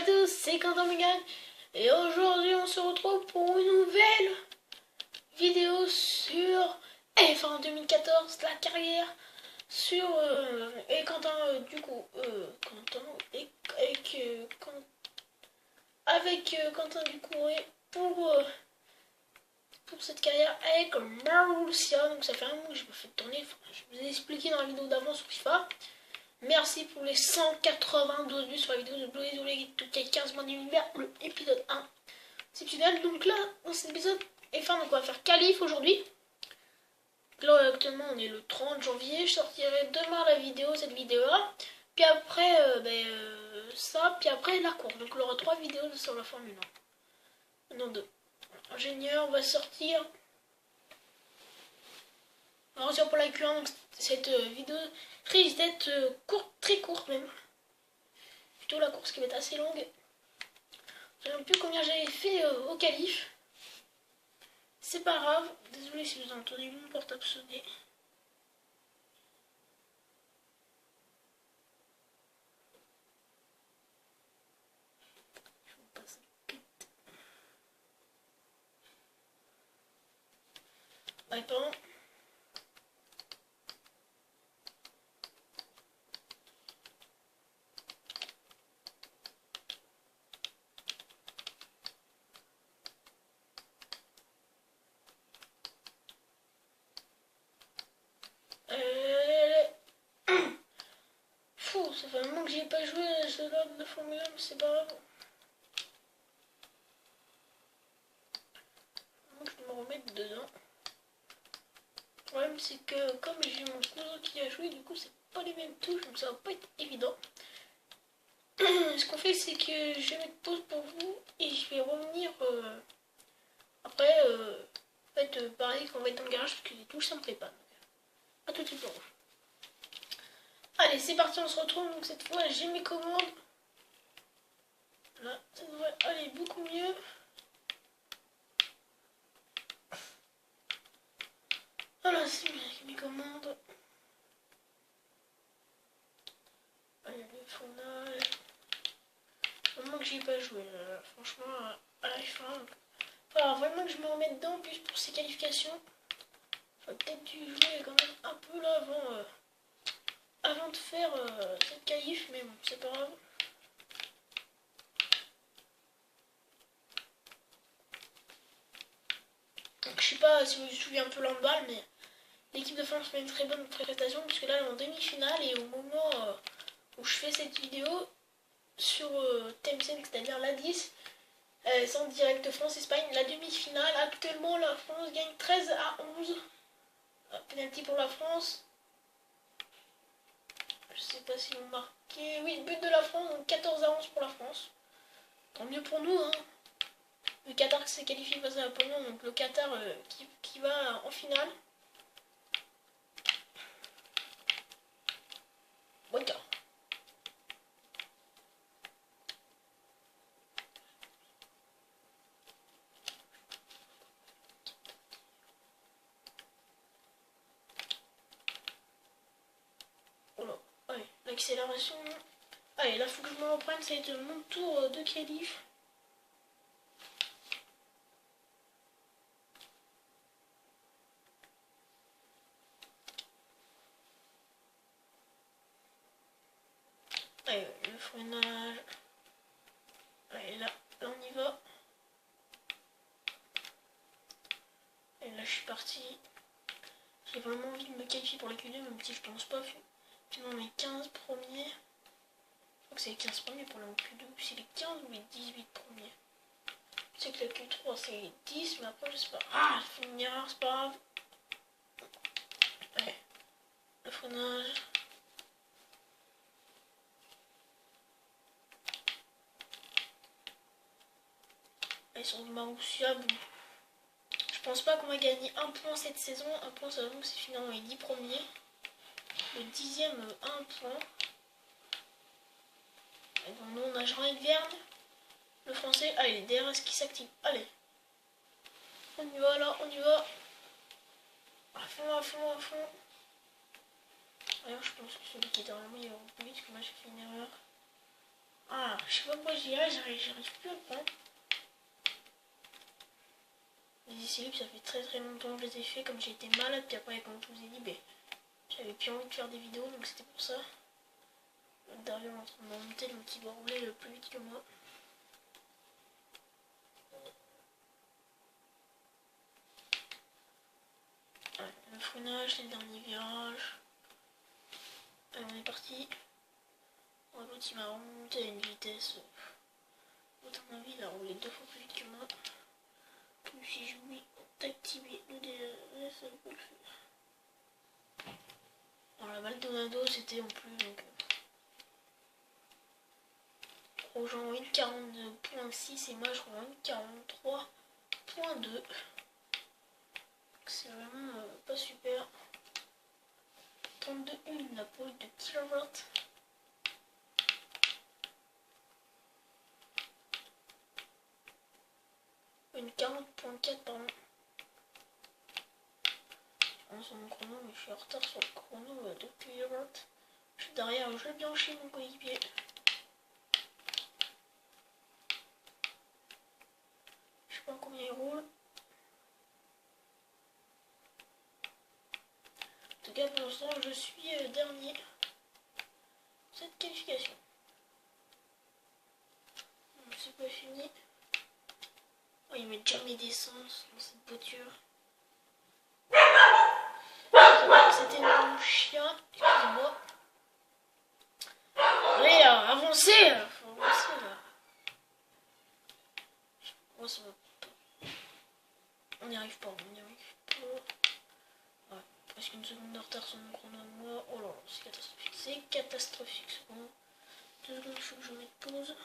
tous, c'est Quentin Megan et aujourd'hui on se retrouve pour une nouvelle vidéo sur F1 2014, la carrière sur et Quentin Quentin avec Quentin Ducouré pour cette carrière avec Marussia. Donc ça fait un mois que je me fais tourner, je vous ai expliqué dans la vidéo d'avant sur FIFA. Merci pour les 192 vues sur la vidéo de Blue League 15 mois d'univers, le épisode 1. Exceptionnel. Donc là, dans cet épisode F1, donc on va faire qualif aujourd'hui. Là, actuellement, on est le 30 janvier. Je sortirai demain cette vidéo-là. Puis après, ça. Puis après, la course. Donc, il y aura 3 vidéos sur la Formule 1. Non, 2. Ingénieur, on va sortir. On va sortir pour la Q1. Donc, cette vidéo risque d'être courte, très courte même. Plutôt la course qui va être assez longue. Je ne sais même plus combien j'avais fait au qualif. C'est pas grave. Désolé si vous entendez mon portable sonner. Je vous passe un kit. Ouais, pardon. Ça fait un moment que j'y ai pas joué à ce jeu de Formule 1, mais c'est pas grave. Donc je vais me remettre dedans. Le problème c'est que comme j'ai mon cousin qui a joué, du coup c'est pas les mêmes touches, donc ça va pas être évident. Ce qu'on fait c'est que je vais mettre pause pour vous et je vais revenir après. En fait, pareil quand on va être dans le garage parce que les touches ça me plaît pas. A tout de suite pour vous. Allez, c'est parti, on se retrouve. Donc cette fois, j'ai mes commandes. Là, ça devrait aller beaucoup mieux. Voilà, c'est bien avec mes commandes. Allez, le freinage. Vraiment que j'y ai pas joué. Franchement, à la fin. Alors, vraiment que je me remette dedans, plus pour ces qualifications. J'aurais peut-être dû jouer quand même un peu là avant de faire cette qualif, mais bon, c'est pas grave. Donc, je sais pas si vous vous souvenez un peu l'handball, mais l'équipe de France fait une très bonne prestation, puisque là, elle est en demi-finale, et au moment où je fais cette vidéo sur TMC, c'est-à-dire la 10, c'est en direct France-Espagne, la demi-finale. Actuellement, la France gagne 13-11. Penalty pour la France. Je sais pas si vous marquez. Oui, but de la France, donc 14-11 pour la France. Tant mieux pour nous, hein. Le Qatar qui s'est qualifié face à la Pologne, donc le Qatar qui va en finale. Voilà. Voilà. Allez, l'accélération. Allez, là faut que je me reprenne, ça va être mon tour de qualif. Allez, le freinage. Allez, là on y va. Et là je suis parti. J'ai vraiment envie de me qualifier pour la Q2, même si je pense pas. Finalement les 15 premiers. Je crois que c'est les 15 premiers pour la Q2. C'est les 15 ou les 18 premiers. Je sais que la Q3 c'est les 10, mais après je sais pas. Ah, c'est une erreur, c'est pas grave. Allez, le freinage. Allez, sur le Marussia, bon. Je pense pas qu'on va gagner un point cette saison. Un point, ça veut que c'est finalement les 10 premiers. Le 10e, 1 point. Et donc, nous, on a Jean-Yves Verne, le français. Allez, les DRS qui s'activent. Allez. On y va, là, on y va. À fond, à fond, à fond. D'ailleurs, je pense que celui qui est derrière moi, il va plus vite, parce que moi, j'ai fait une erreur. Ah, je sais pas pourquoi j'y arrive, j'arrive plus à le prendre. Les essais libres, ça fait très longtemps que je les ai fait, comme j'ai été malade, puis après, comme je vous ai dit, ben, j'avais plus envie de faire des vidéos, donc c'était pour ça. Derrière, en train de monter, donc il va rouler le plus vite que moi. Ouais, le freinage, les derniers virages. Allez, on est parti. Oh, l'autre il m'a remonté à une vitesse. Autant ma vie, il a roulé 2 fois plus vite que moi. Même si j'oublie d'activer le DRS, ça peut le faire. Alors la Maldonado c'était en plus donc. Grosjean en 1,42.6 et moi je roule en 1,43.2. C'est vraiment pas super. 32,1 la pole de kilowatt. Une 40.4 pardon. On sur mon chrono mais je suis en retard sur le chrono de kilowatt. Je suis derrière, je vais bien chez mon coéquipier. Je sais pas combien il roule. En tout cas pour l'instant je suis dernier. Cette qualification. C'est pas fini. Oh, il met jamais d'essence dans cette voiture. C'était mon chien, excusez-moi. Allez, avancez. Faut avancer là. Oh, ça va pas. On n'y arrive pas, on n'y arrive pas. Ouais, presque une seconde de retard sur mon chrono à moi. Oh là là, c'est catastrophique. C'est catastrophique. Bon. 2 secondes, il faut que je mette pause.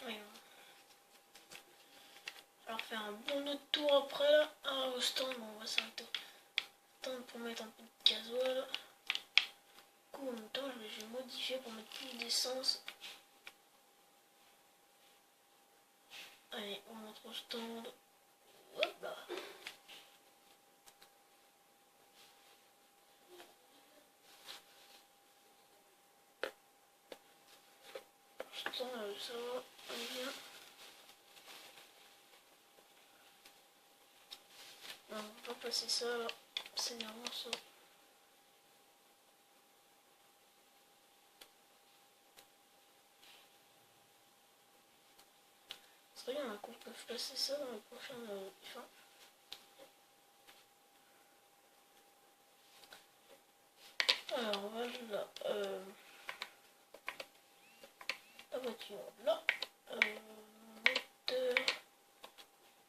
Ouais, alors faire un bon autre tour après là. Ah, au stand, bon, on va s'arrêter. Attendre pour mettre un peu de gasoil. Du coup, en même temps, je vais modifier pour mettre plus d'essence. Allez, on montre au stand. Hop là. Stand, ça va, on est bien. Non, on va pas passer ça là. C'est énervant ça. C'est vrai, il y en a qu'on peut passer ça dans les prochaines F1. Alors voilà la voiture là.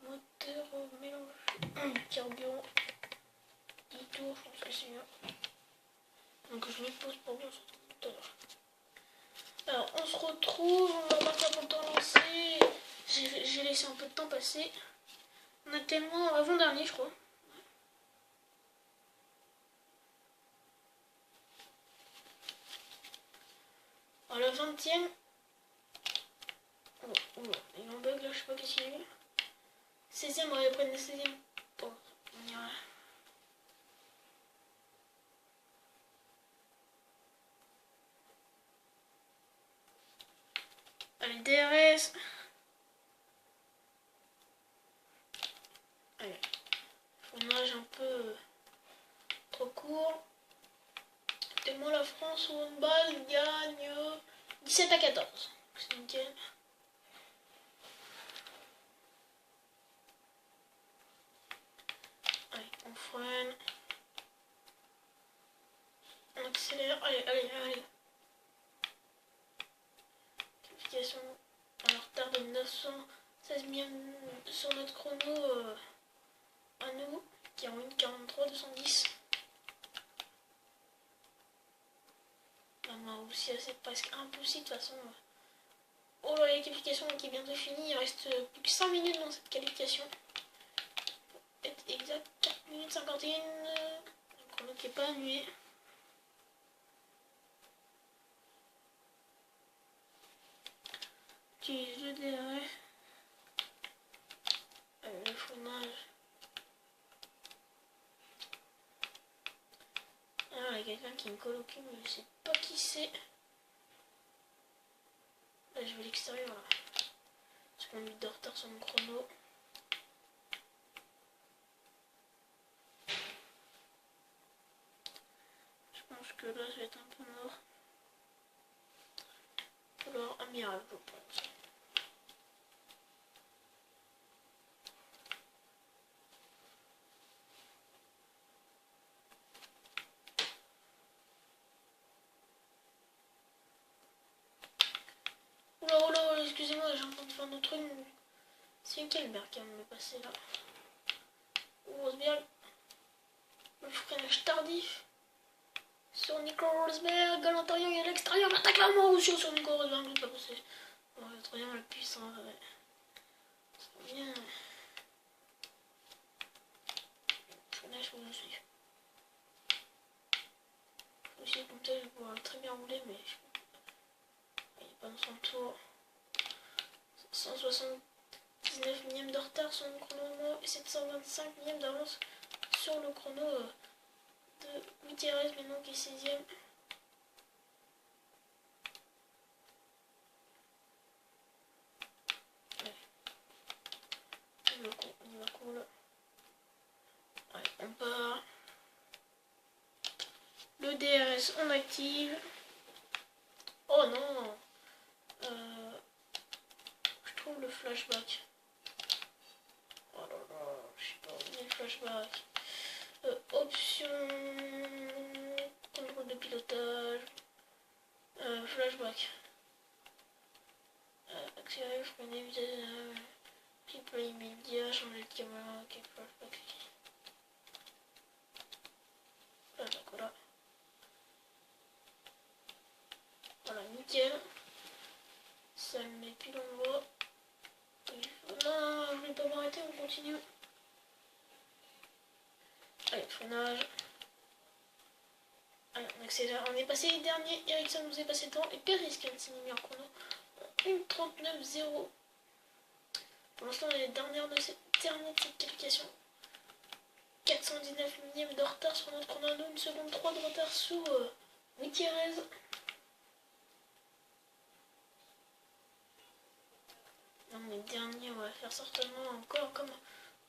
Moteur mélange carburant 10 tours, je pense que c'est bien. Donc je mets pause pour bien, on se retrouve tout à l'heure. Alors on se retrouve, on va pas faire longtemps lancer. J'ai laissé un peu de temps passer. On a tellement avant-dernier je crois. Alors la 20ème. Oh, il en bug là, je sais pas qu'est-ce qu'il y a eu. 16ème, on va prendre la 16ème. Bon, on ira. Allez, DRS. Allez. Freinage un peu trop court. Tellement la France au handball gagne 17-14. C'est nickel. Allez, on freine. On accélère. Allez. Qualification en retard de 916 millions sur notre chrono à nous, qui est en 1,43-210. Là, aussi, c'est presque impossible de toute façon. Oh là, la qualification qui est bientôt finie. Il reste plus que 5 minutes dans cette qualification. Pour être exact, 4 minutes 51. Le chrono qui n'est pas annulé. J'utilise le DRS. Le freinage. Alors il y a quelqu'un qui me colle au cul, mais je sais pas qui c'est. Là je vais à l'extérieur là. Parce qu'on est de retard sur mon chrono. Je pense que là je vais être un peu mort. Alors un miracle je pense. Oula oula, excusez-moi, j'ai en train de faire notre truc. C'est Hülkenberg qui vient de me passer là. Rosberg. Le freinage tardif. Sur Nico Rosberg, à l'intérieur et à l'extérieur, attaque la mort aussi sur Nico Rosberg, c'est pas possible. On va très bien la puissance, ouais. C'est bien. Le freinage, faut que je suis. Aussi, comme ça, je vais pouvoir très bien rouler, mais il n'est pas dans son tour. 179 millièmes de retard sur le chrono et 725 millièmes d'avance sur le chrono de Gutiérrez, maintenant qui est 6ème. On va cool. Allez, on part. Le DRS, on active. Oh non, je trouve le flashback. Oh là là, je sais pas où est le flashback. Option, contrôle de pilotage, flashback. Accélérer, freiner, vitesse, replay immédiat, changer de caméra, ok, flashback. Flashback, voilà. Voilà, nickel. Ça me met pile en voie. Non, je voulais pas m'arrêter, on continue. Allez, freinage. Allez, on accélère. On est passé les derniers. Ericsson nous est passé devant. Et Péris qui a une meilleur chrono. 1:39.0. Pour l'instant, on est dernière de cette qualification. 419 millièmes de retard sur notre chrono. 1 seconde 3 de retard sur Gutiérrez. On est dernier, on va faire certainement encore comme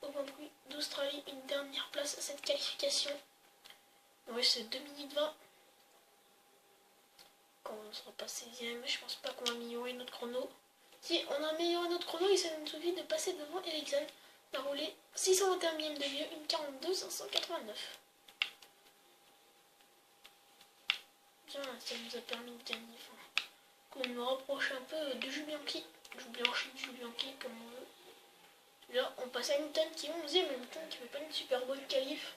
au Grand Prix d'Australie une dernière place à cette qualification. Ouais, c'est 2 minutes 20. Quand on ne sera pas 16ème, je pense pas qu'on va améliorer notre chrono. Si on a amélioré notre chrono, il nous suffit de passer devant Ericsson. On a roulé 621 millièmes de vieux, 1:42.589. Bien, ça nous a permis de gagner. Enfin, qu'on me rapproche un peu de Jubianchi. Jubianchi comme on veut. Là, on passe à Hamilton qui est 11ème. Hamilton qui fait pas une super bonne qualif.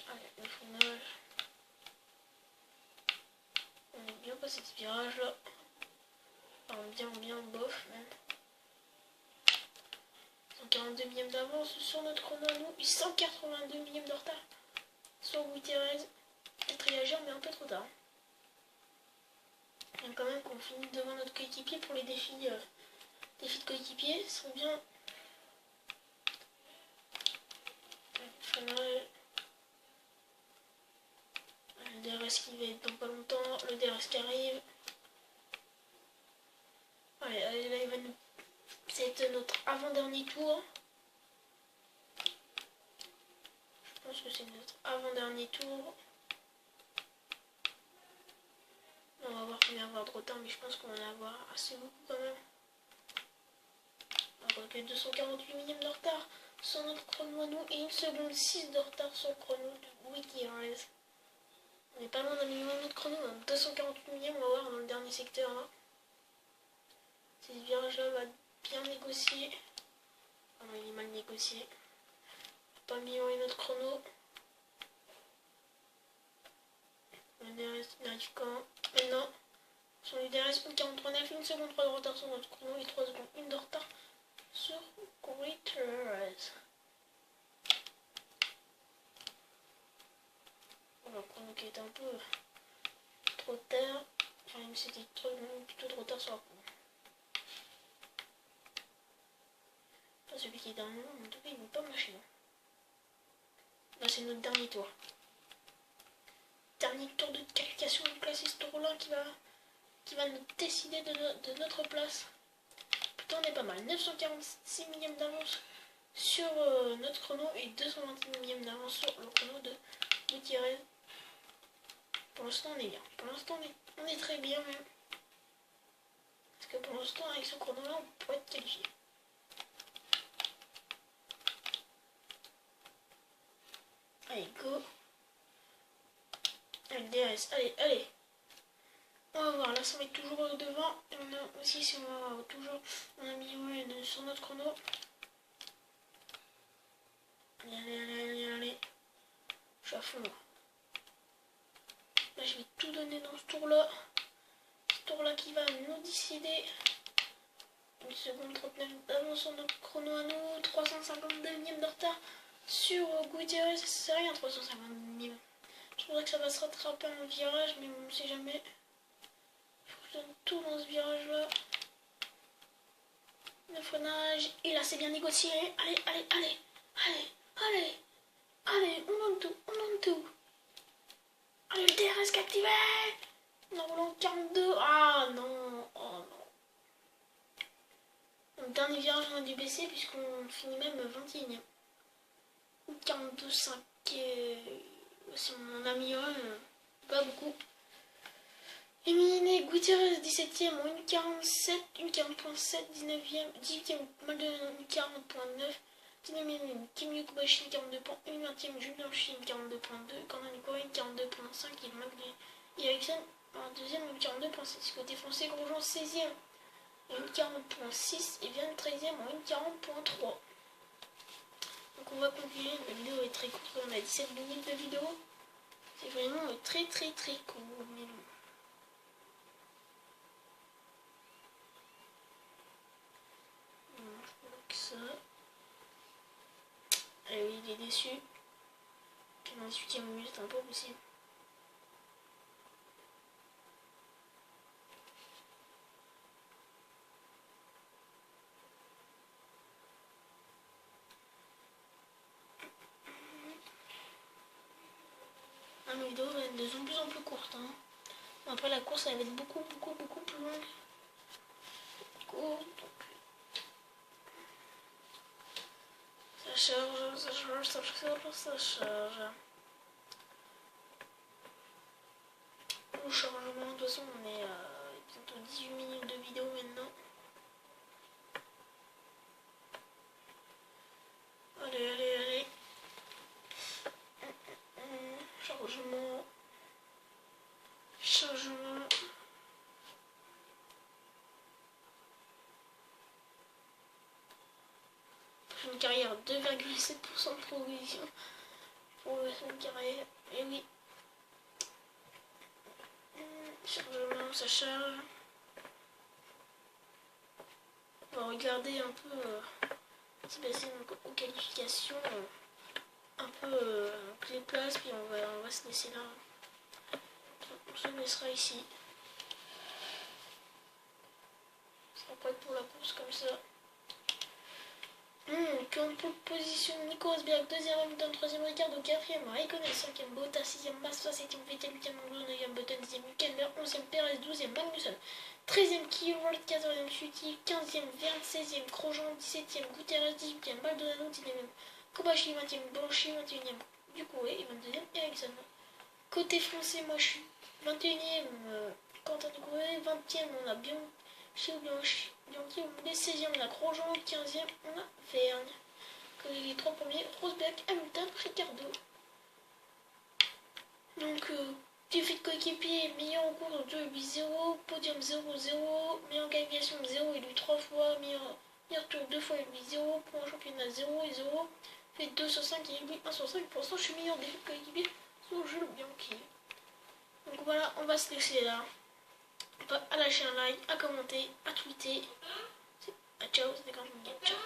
Allez, le freinage. On est bien passé de ce virage là. Enfin, bien bof même. 142 millièmes d'avance sur notre chrono à nous et 182 millièmes de retard sur Gutiérrez. Être réagir mais un peu trop tard. Et quand même qu'on finit devant notre coéquipier pour les défis de coéquipier, ce serait bien. Le DRS qui va être dans pas longtemps, le DRS qui arrive. Allez, là il va nous... C'est notre avant-dernier tour. Je pense que c'est notre avant-dernier tour. On va voir combien avoir de retard, mais je pense qu'on va en avoir assez beaucoup quand même. On va que 248 millièmes de retard sur notre chrono à nous et 1 seconde 6 de retard sur le chrono de Gutiérrez. On n'est pas loin d'améliorer notre chrono, on a 248 millièmes, on va voir dans le dernier secteur là. Ce virage là va bien négocier. Ah non, il est mal négocié. On va pas améliorer notre chrono. Le DRS n'arrive quand? Maintenant, sur le DRS 1:43.9, 1 seconde 3 de retard sur notre chrono et 3 secondes 1 de retard sur Gutiérrez. Le chrono qui est un peu trop tard. Enfin, c'était plutôt de retard sur la chrono. Enfin, celui qui est derrière nous, en tout cas, il ne veut pas marcher. Là, c'est notre dernier tour. Dernier tour de qualification. Donc là, c'est ce tour-là qui va nous décider de notre place. Putain, on est pas mal. 946 millièmes d'avance sur notre chrono et 221 millièmes d'avance sur le chrono de Gutiérrez. Pour l'instant, on est bien. Pour l'instant, on est très bien même. Parce que pour l'instant, avec ce chrono-là, on pourrait être qualifié. Allez, go. Allez, DRS. Allez, allez. On va voir. Là, ça va être toujours devant. Et on a aussi, si on va voir, toujours, on a mis sur notre chrono. Allez, allez, allez, allez, allez. Je suis à fond là. Là, je vais tout donner dans ce tour-là. Ce tour-là qui va nous décider. 1 seconde 39 d'avance sur notre chrono à nous. 352 millièmes de retard sur Gutiérrez. C'est rien, 350 millièmes. Je pense que ça va se rattraper en virage, mais on ne sait jamais. Il faut que je donne tout dans ce virage-là. Le freinage. Et là, c'est bien négocié. Allez, allez, allez. Allez, allez. Allez, on donne tout, on donne tout. Allez, le DRS activé. On enroule 42. Ah non, oh non. Donc, dernier virage, on a dû baisser puisqu'on finit même 21ème. 42,5. Si on a mis pas beaucoup. Éliminé Gutiérrez 17ème en 1,47. 1,40.7. 19ème. 18ème, Maldonado 40.9. 19ème, Kimi Kobayashi 42.1. 20ème, Julien Chine 42.2. Quentin Nicolas 42.5. Et Magny Eriksson en deuxième 42.7. Côté français, Grosjean 16ème en 40.6 et vient 13ème en 40.3. Donc on va conclure. La vidéo est très courte, on a 17 minutes de vidéo. C'est vraiment très très très court. Mais bon. Je bloque ça. Ah oui, il est déçu. 48ème minute, c'est un peu possible. Mes vidéos vont être de plus en plus courtes. Hein. Après la course, elle va être beaucoup plus longue. Courte. Ça charge, ça charge, ça charge, ça charge. Au chargement, de toute façon, on est à bientôt 18 minutes de vidéo maintenant. Allez, allez, allez. Chargement. Chargement. Une carrière 2,7% de progression pour une carrière. Et oui. Chargement, ça charge. On va regarder un peu si passer aux qualifications. Un peu les places, puis on va se laisser là. On se laissera ici. On sera prêt pour la course comme ça. Comme position Nico Rosberg, 2ème Hamilton, 3ème Ricardo, 4ème Raikkonen, 5ème Bottas, 6ème Massa, 7ème Vettel, 8ème Alonso, 9ème Button, 10ème Hülkenberg, 11ème Perez, 12ème Magnussen, 13ème Kvyat, 14ème Sutil, 15ème Verne, 16ème Grosjean, 17ème Gutiérrez, 18ème Maldonado, 19ème Kobayashi, 20ème Blanchi, 21ème Ducouré et 22ème Eriksson. Côté français, moi je suis 21ème Quentin Ducouré, 20ème on a bien chez Bianchi, les 16e on a Grosjean, 15e on a Vergne. Que les 3 premiers, Rosberg, Hamilton, Ricardo. Donc, défi de coéquipier, meilleur en cours 2 et 0, podium 0-0, meilleure qualification 0 et lui 3 fois, meilleur tour 2 fois et lui 0, point championnat 0 et 0, fait 2 sur 5 et lui 1 sur 5. Pour l'instant, je suis meilleur défi de coéquipier sur Jules Bianchi. Donc voilà, on va se laisser là. À lâcher un like, à commenter, à tweeter. Ciao, c'était quand je me gagne. Ciao.